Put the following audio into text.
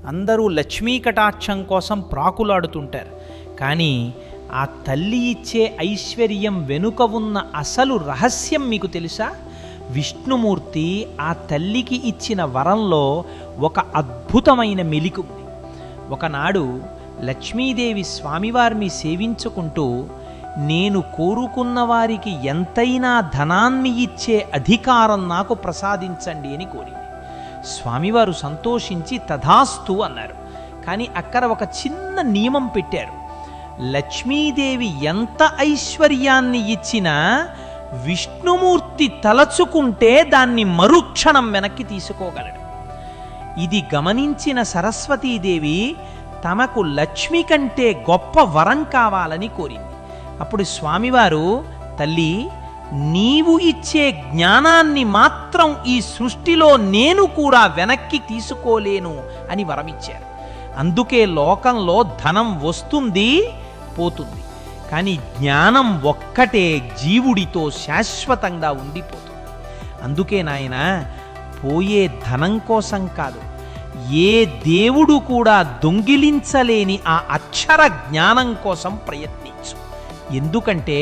అందరూ లక్ష్మీ కటాక్షం కోసం ప్రాకులాడుతుంటారు. కానీ ఆ తల్లి ఇచ్చే ఐశ్వర్యం వెనుక ఉన్న అసలు రహస్యం మీకు తెలుసా? విష్ణుమూర్తి ఆ తల్లికి ఇచ్చిన వరంలో ఒక అద్భుతమైన మెలిక ఉంది. ఒకనాడు లక్ష్మీదేవి స్వామివారిని సేవించుకుంటూ, నేను కోరుకున్న వారికి ఎంతైనా ధనాన్ని ఇచ్చే అధికారం నాకు ప్రసాదించండి అని కోరింది. స్వామివారు సంతోషించి తథాస్తు అన్నారు. కానీ అక్కడ ఒక చిన్న నియమం పెట్టారు. లక్ష్మీదేవి ఎంత ఐశ్వర్యాన్ని ఇచ్చినా విష్ణుమూర్తి తలచుకుంటే దాన్ని మరుక్షణం వెనక్కి తీసుకోగలడు. ఇది గమనించిన సరస్వతీదేవి తమకు లక్ష్మి కంటే గొప్ప వరం కావాలని కోరింది. అప్పుడు స్వామివారు, తల్లి, నీవు ఇచ్చే జ్ఞానాన్ని మాత్రం ఈ సృష్టిలో నేను కూడా వెనక్కి తీసుకోలేను అని వరమిచ్చారు. అందుకే లోకంలో ధనం వస్తుంది, పోతుంది, కానీ జ్ఞానం ఒక్కటే జీవుడితో శాశ్వతంగా ఉండిపోతుంది. అందుకే నాయన, పోయే ధనం కోసం కాదు, ఏ దేవుడు కూడా దొంగిలించలేని ఆ అక్షర జ్ఞానం కోసం ప్రయత్నించు. ఎందుకంటే